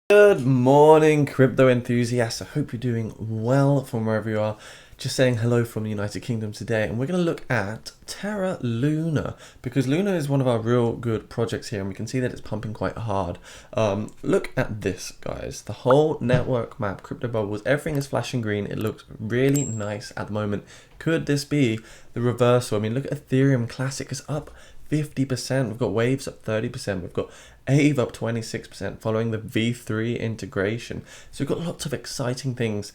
Good morning, crypto enthusiasts. I hope you're doing well from wherever you are. Just saying hello from the United Kingdom today, and we're going to look at Terra Luna because Luna is one of our real good projects here, and we can see that it's pumping quite hard. Look at this, guys. The whole network map, crypto bubbles, everything is flashing green. It looks really nice at the moment. Could this be the reversal? I mean, look at Ethereum Classic is up 50%. We've got Waves up 30%. We've got Ave up 26% following the V3 integration. So we've got lots of exciting things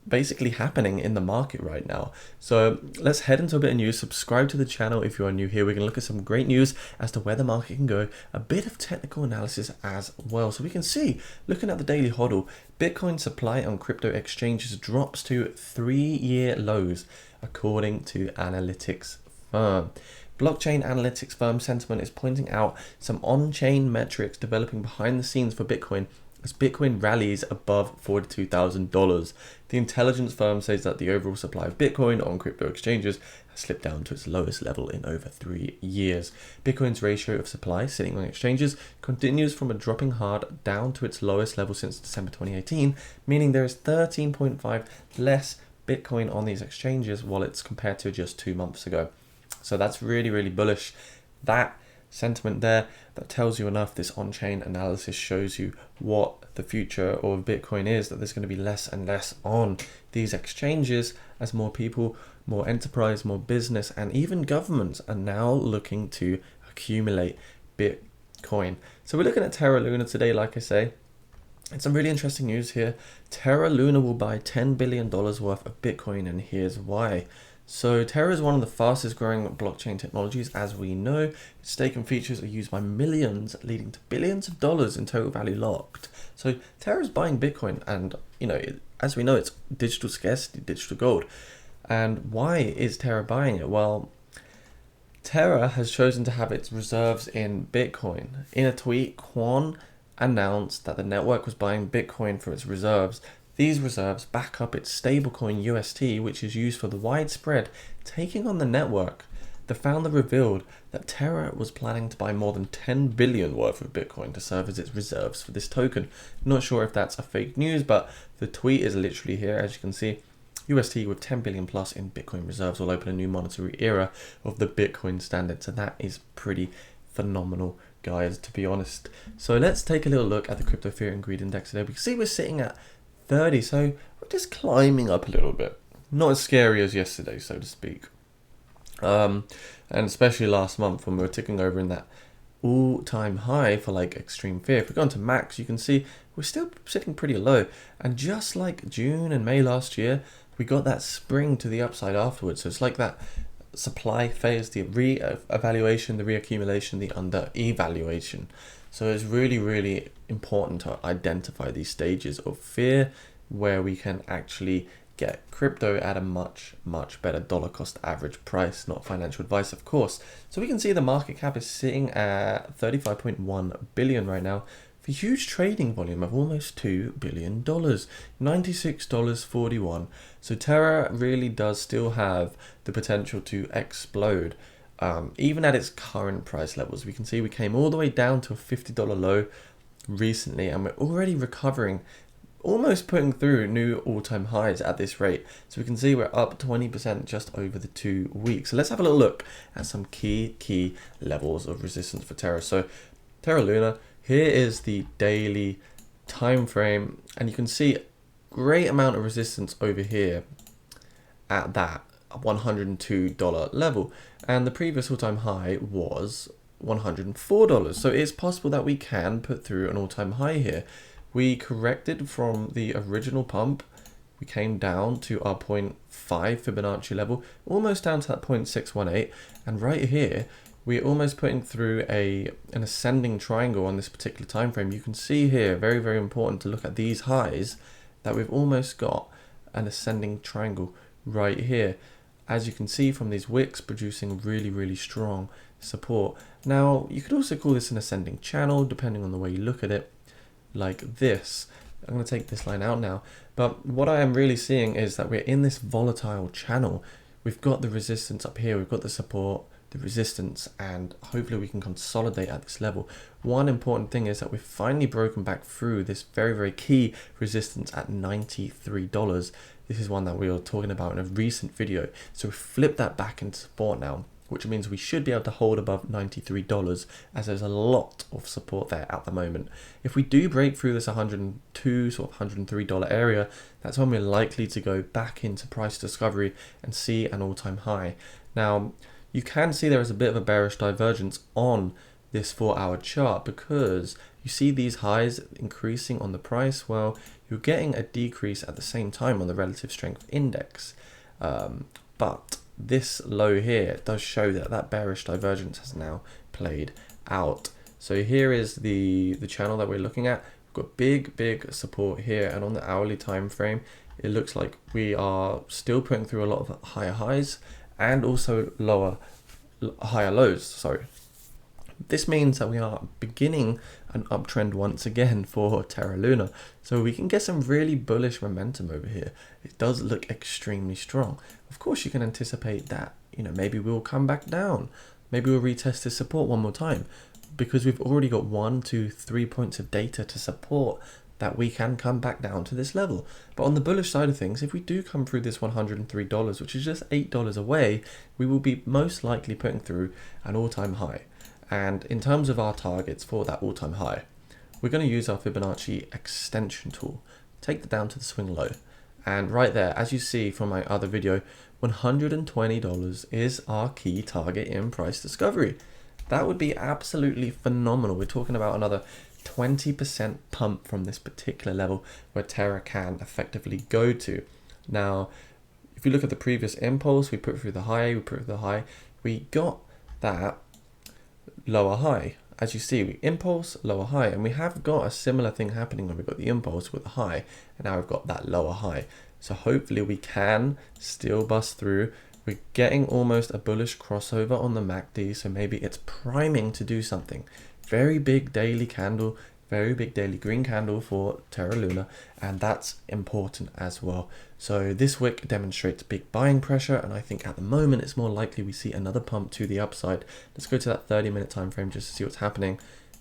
basically happening in the market right now. So let's head into a bit of news. Subscribe to the channel if you are new here. We're going to look at some great news as to where the market can go, a bit of technical analysis as well. So we can see, looking at the daily hodl, Bitcoin supply on crypto exchanges drops to 3-year lows according to analytics firm. Blockchain analytics firm Sentiment is pointing out some on-chain metrics developing behind the scenes for Bitcoin as Bitcoin rallies above $42,000. The intelligence firm says that the overall supply of Bitcoin on crypto exchanges has slipped down to its lowest level in over 3 years. Bitcoin's ratio of supply sitting on exchanges continues from a dropping hard down to its lowest level since December 2018, meaning there is 13.5 less Bitcoin on these exchanges wallets compared to just 2 months ago. So that's really, really bullish. That sentiment there, that tells you enough. This on-chain analysis shows you what the future of Bitcoin is, that there's going to be less and less on these exchanges as more people, more enterprise, more business, and even governments are now looking to accumulate Bitcoin. So we're looking at Terra Luna today, like I say. It's some really interesting news here. Terra Luna will buy $10 billion worth of Bitcoin, and here's why. So Terra is one of the fastest growing blockchain technologies, as we know. Its staking features are used by millions, leading to billions of dollars in total value locked. So Terra is buying Bitcoin, and as we know, it's digital scarcity, digital gold. And why is Terra buying it? Well, Terra has chosen to have its reserves in Bitcoin. In a tweet, Quan announced that the network was buying Bitcoin for its reserves. These reserves back up its stablecoin UST, which is used for the widespread taking on the network. The founder revealed that Terra was planning to buy more than 10 billion worth of Bitcoin to serve as its reserves for this token. Not sure if that's a fake news, but the tweet is literally here, as you can see. UST with 10 billion plus in Bitcoin reserves will open a new monetary era of the Bitcoin standard. So that is pretty phenomenal, guys, to be honest. So let's take a little look at the crypto fear and greed index today. We can see we're sitting at 30, so we're just climbing up a little bit. Not as scary as yesterday, so to speak. And especially last month when we were ticking over in that all-time high for like extreme fear. If we go into max, you can see we're still sitting pretty low. And just like June and May last year, we got that spring to the upside afterwards. So it's like that supply phase, the re-evaluation, the reaccumulation, the under-evaluation. So it's really, really important to identify these stages of fear where we can actually get crypto at a much, much better dollar cost average price, not financial advice, of course. So we can see the market cap is sitting at 35.1 billion right now for huge trading volume of almost $2 billion, $96.41. So Terra really does still have the potential to explode. Even at its current price levels, we can see we came all the way down to a $50 low recently, and we're already recovering, almost putting through new all-time highs at this rate. So we can see we're up 20% just over the 2 weeks. So let's have a little look at some key levels of resistance for Terra. So Terra Luna, here is the daily time frame, and you can see great amount of resistance over here at that $102 level, and the previous all-time high was $104. So it's possible that we can put through an all-time high here. We corrected from the original pump. We came down to our 0.5 Fibonacci level, almost down to that 0.618, and right here we're almost putting through an ascending triangle on this particular time frame. You can see here, very, very important to look at these highs, that we've almost got an ascending triangle right here, as you can see from these wicks producing really, really strong support. Now, you could also call this an ascending channel, depending on the way you look at it, like this. I'm going to take this line out now, but what I am really seeing is that we're in this volatile channel. We've got the resistance up here, we've got the support the resistance, and hopefully we can consolidate at this level. One important thing is that we've finally broken back through this very, very key resistance at $93. This is one that we were talking about in a recent video. So we flipped that back into support now, which means we should be able to hold above $93, as there's a lot of support there at the moment. If we do break through this 102, sort of $103 area, that's when we're likely to go back into price discovery and see an all-time high. Now, you can see there is a bit of a bearish divergence on this 4-hour chart, because you see these highs increasing on the price. Well, you're getting a decrease at the same time on the relative strength index. But this low here does show that that bearish divergence has now played out. So here is the channel that we're looking at. We've got big support here, and on the hourly time frame, it looks like we are still putting through a lot of higher highs and also higher lows. Sorry. This means that we are beginning an uptrend once again for Terra Luna. So we can get some really bullish momentum over here. It does look extremely strong. Of course, you can anticipate that, maybe we'll come back down. Maybe we'll retest this support one more time, because we've already got 1, 2, 3 points of data to support that we can come back down to this level. But on the bullish side of things, if we do come through this $103, which is just $8 away, we will be most likely putting through an all-time high. And in terms of our targets for that all-time high, we're going to use our Fibonacci extension tool, take that down to the swing low. And right there, as you see from my other video, $120 is our key target in price discovery. That would be absolutely phenomenal. We're talking about another 20% pump from this particular level where Terra can effectively go to. Now, if you look at the previous impulse, we put through the high, we got that lower high. As you see, we impulse, lower high, and we have got a similar thing happening when we've got the impulse with the high, and now we've got that lower high. So hopefully we can still bust through. We're getting almost a bullish crossover on the MACD, so maybe it's priming to do something. Very big daily candle, very big daily green candle for Terra Luna, and that's important as well. So this wick demonstrates big buying pressure, and I think at the moment it's more likely we see another pump to the upside. Let's go to that 30-minute time frame just to see what's happening.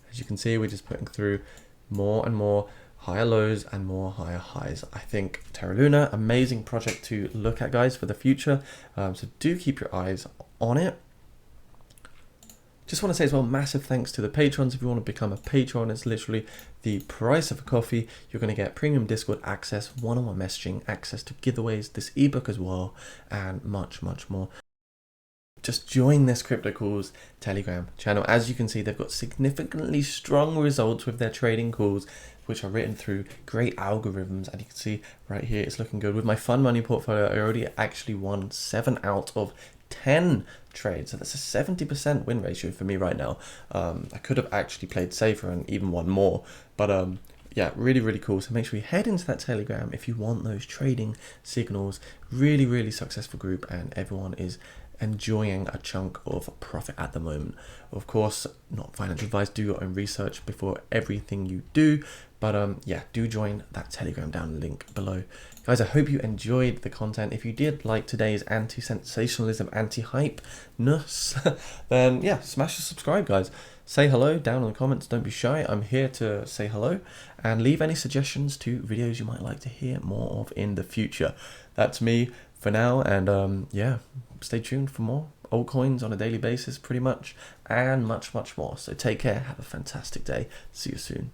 As you can see, we're just putting through more and more higher lows and more higher highs. I think Terra Luna, amazing project to look at, guys, for the future. So do keep your eyes on it. Just want to say as well, massive thanks to the patrons. If you want to become a patron, it's literally the price of a coffee. You're going to get premium Discord access, one-on-one messaging, access to giveaways, this ebook as well, and much more. Just join this Crypto Calls Telegram channel. As you can see, they've got significantly strong results with their trading calls, which are written through great algorithms. And you can see right here, it's looking good. With my fund money portfolio, I already actually won 7 out of 10 trades, so that's a 70% win ratio for me right now. I could have actually played safer and even won more, but yeah, really cool. So make sure you head into that Telegram if you want those trading signals. Really successful group, and everyone is enjoying a chunk of profit at the moment. Of course, not financial advice, do your own research before everything you do, but yeah, do join that Telegram down the link below. Guys, I hope you enjoyed the content. If you did like today's anti-sensationalism, anti-hype-ness, then yeah, smash the subscribe, guys. Say hello down in the comments. Don't be shy. I'm here to say hello, and leave any suggestions to videos you might like to hear more of in the future. That's me for now, and yeah, stay tuned for more altcoins on a daily basis pretty much, and much more. So take care, have a fantastic day, see you soon.